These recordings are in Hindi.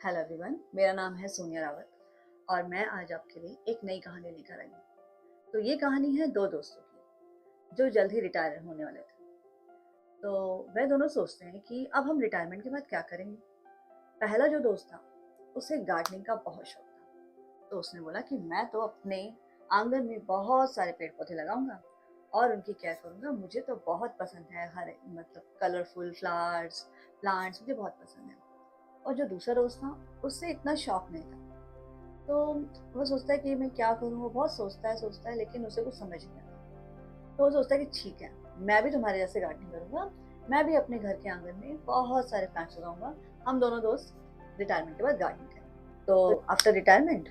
हेलो एवरीवन, मेरा नाम है सोनिया रावत और मैं आज आपके लिए एक नई कहानी लेकर आई हूँ। तो ये कहानी है दो दोस्तों की जो जल्द ही रिटायर होने वाले थे। तो वह दोनों सोचते हैं कि अब हम रिटायरमेंट के बाद क्या करेंगे। पहला जो दोस्त था उसे गार्डनिंग का बहुत शौक था। तो उसने बोला कि मैं तो अपने आंगन में बहुत सारे पेड़ पौधे लगाऊंगा और उनकी केयर करूंगा। मुझे तो बहुत पसंद है, हर मतलब कलरफुल फ्लावर्स प्लांट्स मुझे बहुत पसंद है। और जो दूसरा दोस्त था उससे इतना शौक नहीं था। तो वो सोचता है कि मैं क्या करूँ, वो बहुत सोचता है लेकिन उसे कुछ समझ नहीं आता। तो वो सोचता है कि ठीक है, मैं भी तुम्हारे जैसे गार्डनिंग करूँगा, मैं भी अपने घर के आंगन में बहुत सारे प्लांट्स लगाऊंगा। हम दोनों दोस्त रिटायरमेंट के बाद गार्डनिंग करेंगे। तो आफ्टर रिटायरमेंट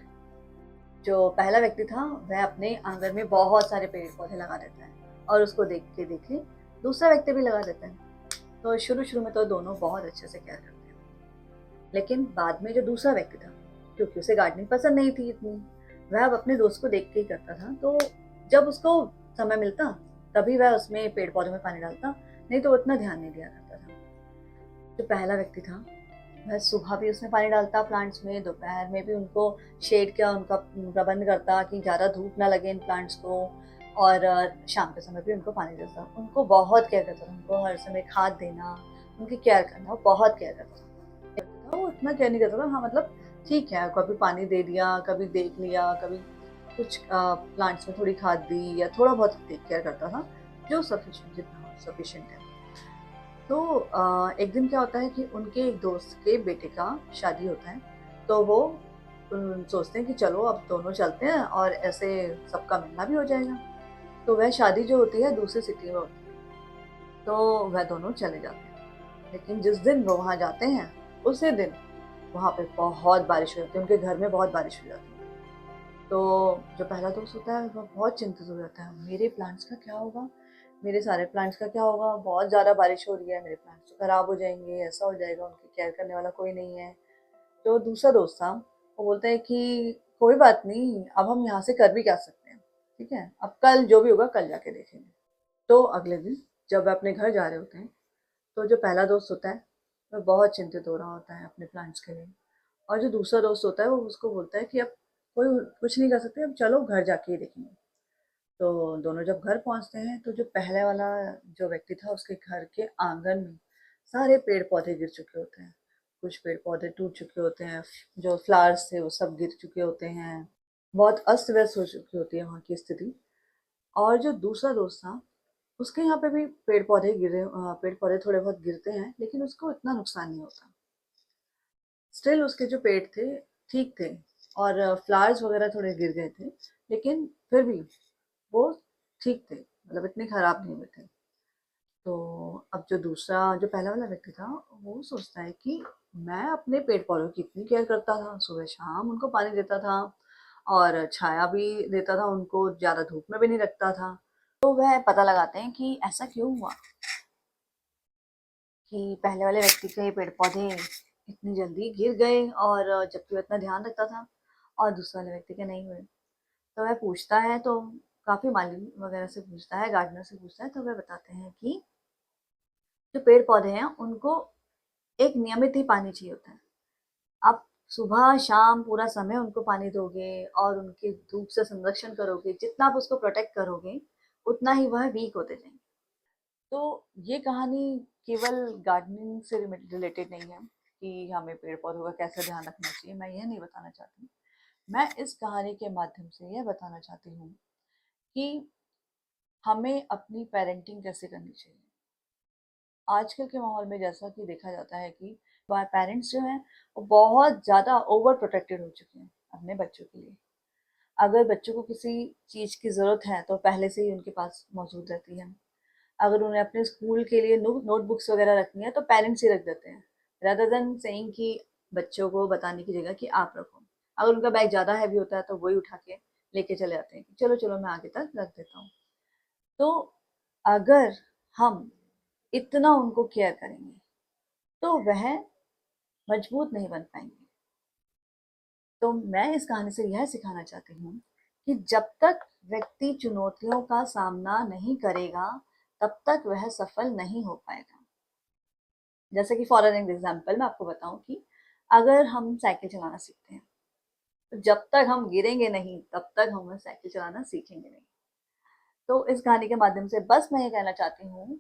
जो पहला व्यक्ति था वह अपने आंगन में बहुत सारे पेड़ पौधे लगा देता है और उसको देख के देखे दूसरा व्यक्ति भी लगा देता है। तो शुरू शुरू में तो दोनों बहुत अच्छे से केयर करते हैं, लेकिन बाद में जो दूसरा व्यक्ति था, क्योंकि उसे गार्डनिंग पसंद नहीं थी इतनी, वह अब अपने दोस्त को देख के ही करता था। तो जब उसको समय मिलता तभी वह उसमें पेड़ पौधों में पानी डालता, नहीं तो वो इतना ध्यान नहीं दिया करता था। जो पहला व्यक्ति था वह सुबह भी उसमें पानी डालता प्लांट्स में, दोपहर में भी उनको शेड का उनका प्रबंध करता कि ज़्यादा धूप ना लगे इन प्लांट्स को, और शाम के समय भी उनको पानी देता। उनको बहुत केयर करता था, उनको हर समय खाद देना, उनकी केयर करना, वो बहुत केयर करता था। वो इतना केयर नहीं करता था, हाँ मतलब ठीक है, कभी पानी दे दिया, कभी देख लिया, कभी कुछ प्लांट्स में थोड़ी खाद दी या थोड़ा बहुत टेक केयर करता था, जो सफिशिएंट जितना सफिशिएंट है। तो एक दिन क्या होता है कि उनके एक दोस्त के बेटे का शादी होता है। तो वो सोचते हैं कि चलो अब दोनों चलते हैं और ऐसे सबका मिलना भी हो जाएगा। तो वह शादी जो होती है दूसरी सिटी में होती है, तो वह दोनों चले जाते हैं। लेकिन जिस दिन वो वहाँ जाते हैं उसी दिन वहाँ पे बहुत बारिश हो जाती है, उनके घर में बहुत बारिश हो जाती है। तो जो पहला दोस्त होता है वह बहुत चिंतित हो जाता है, मेरे प्लांट्स का क्या होगा, मेरे सारे प्लांट्स का क्या होगा, बहुत ज़्यादा बारिश हो रही है, मेरे प्लांट्स तो खराब हो जाएंगे, ऐसा हो जाएगा, उनकी केयर करने वाला कोई नहीं है। जो दूसरा दोस्त था वो बोलता है कि कोई बात नहीं, अब हम यहाँ से कर भी क्या सकते हैं, ठीक है, अब कल जो भी होगा कल जाके देखेंगे। तो अगले दिन जब वे अपने घर जा रहे होते हैं, तो जो पहला दोस्त होता है वह बहुत चिंतित हो रहा होता है अपने प्लांट्स के लिए। और जो दूसरा दोस्त होता है वो उसको बोलता है कि अब कोई कुछ नहीं कर सकते, अब चलो घर जाके ही देखेंगे। तो दोनों जब घर पहुंचते हैं तो जो पहले वाला जो व्यक्ति था उसके घर के आंगन में सारे पेड़ पौधे गिर चुके होते हैं, कुछ पेड़ पौधे टूट चुके होते हैं, जो फ्लावर्स थे वो सब गिर चुके होते हैं, बहुत अस्त व्यस्त हो चुकी होती है वहाँ की स्थिति। और जो दूसरा दोस्त था उसके यहाँ पे भी पेड़ पौधे थोड़े बहुत गिरते हैं लेकिन उसको इतना नुकसान नहीं होता। स्टिल उसके जो पेड़ थे ठीक थे, और फ्लावर्स वगैरह थोड़े गिर गए थे, लेकिन फिर भी वो ठीक थे, मतलब इतने खराब नहीं हुए थे। तो अब जो दूसरा जो पहला वाला व्यक्ति था वो सोचता है कि मैं अपने पेड़ पौधों की इतनी केयर करता था, सुबह शाम उनको पानी देता था और छाया भी देता था, उनको ज़्यादा धूप में भी नहीं रखता था। तो वह पता लगाते हैं कि ऐसा क्यों हुआ कि पहले वाले व्यक्ति के पेड़ पौधे इतनी जल्दी गिर गए, और जबकि वो इतना ध्यान रखता था, और दूसरे वाले व्यक्ति के नहीं हुए। तो वह पूछता है, तो काफ़ी माली वगैरह से पूछता है, गार्डनर से पूछता है, तो वह बताते हैं कि जो पेड़ पौधे हैं उनको एक नियमित ही पानी चाहिए होता है। आप सुबह शाम पूरा समय उनको पानी दोगे और उनके धूप से संरक्षण करोगे, जितना आप उसको प्रोटेक्ट करोगे उतना ही वह वीक होते जाएंगे। तो ये कहानी केवल गार्डनिंग से रिलेटेड नहीं है कि हमें पेड़ पौधों का कैसे ध्यान रखना चाहिए, मैं यह नहीं बताना चाहती। मैं इस कहानी के माध्यम से यह बताना चाहती हूँ कि हमें अपनी पेरेंटिंग कैसे करनी चाहिए। आजकल के माहौल में जैसा कि देखा जाता है कि पेरेंट्स जो हैं वो बहुत ज़्यादा ओवर प्रोटेक्टेड हो चुके हैं अपने बच्चों के लिए। अगर बच्चों को किसी चीज़ की ज़रूरत है तो पहले से ही उनके पास मौजूद रहती है। अगर उन्हें अपने स्कूल के लिए नोटबुक्स वगैरह रखनी है तो पेरेंट्स ही रख देते हैं, रादर देन सेइंग कि बच्चों को बताने की जगह कि आप रखो। अगर उनका बैग ज़्यादा हैवी होता है तो वही उठा के लेके चले जाते हैं कि चलो चलो मैं आगे तक रख देता हूँ। तो अगर हम इतना उनको केयर करेंगे तो वह मजबूत नहीं बन पाएंगे। तो मैं इस कहानी से यह सिखाना चाहती हूँ कि जब तक व्यक्ति चुनौतियों का सामना नहीं करेगा तब तक वह सफल नहीं हो पाएगा। जैसे कि फॉर एन एग्जाम्पल मैं आपको बताऊं कि अगर हम साइकिल चलाना सीखते हैं तो जब तक हम गिरेंगे नहीं तब तक हम साइकिल चलाना सीखेंगे नहीं। तो इस कहानी के माध्यम से बस मैं ये कहना चाहती हूँ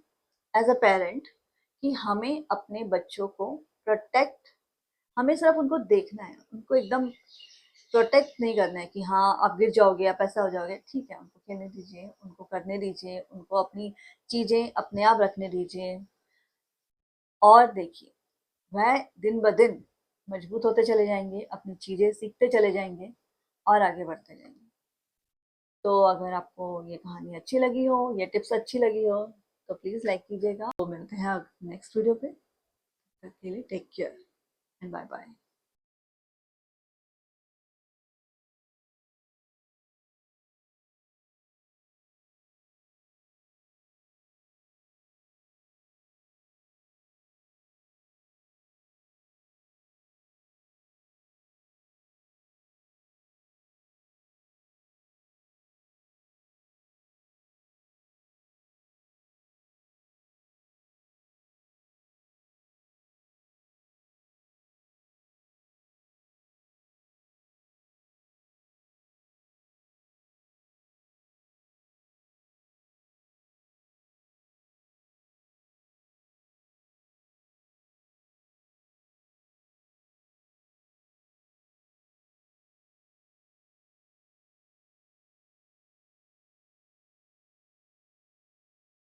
एज अ पेरेंट कि हमें अपने बच्चों को प्रोटेक्ट, हमें सिर्फ उनको देखना है, उनको एकदम प्रोटेक्ट नहीं करना है कि हाँ आप गिर जाओगे आप ऐसा हो जाओगे। ठीक है, उनको खेलने दीजिए, उनको करने दीजिए, उनको अपनी चीजें अपने आप रखने दीजिए। और देखिए वह दिन ब दिन मजबूत होते चले जाएंगे, अपनी चीजें सीखते चले जाएंगे और आगे बढ़ते जाएंगे। तो अगर आपको ये कहानी अच्छी लगी हो, ये टिप्स अच्छी लगी हो तो प्लीज लाइक कीजिएगा। तो मिलते हैं नेक्स्ट वीडियो पे, तब तक के लिए take care and bye bye.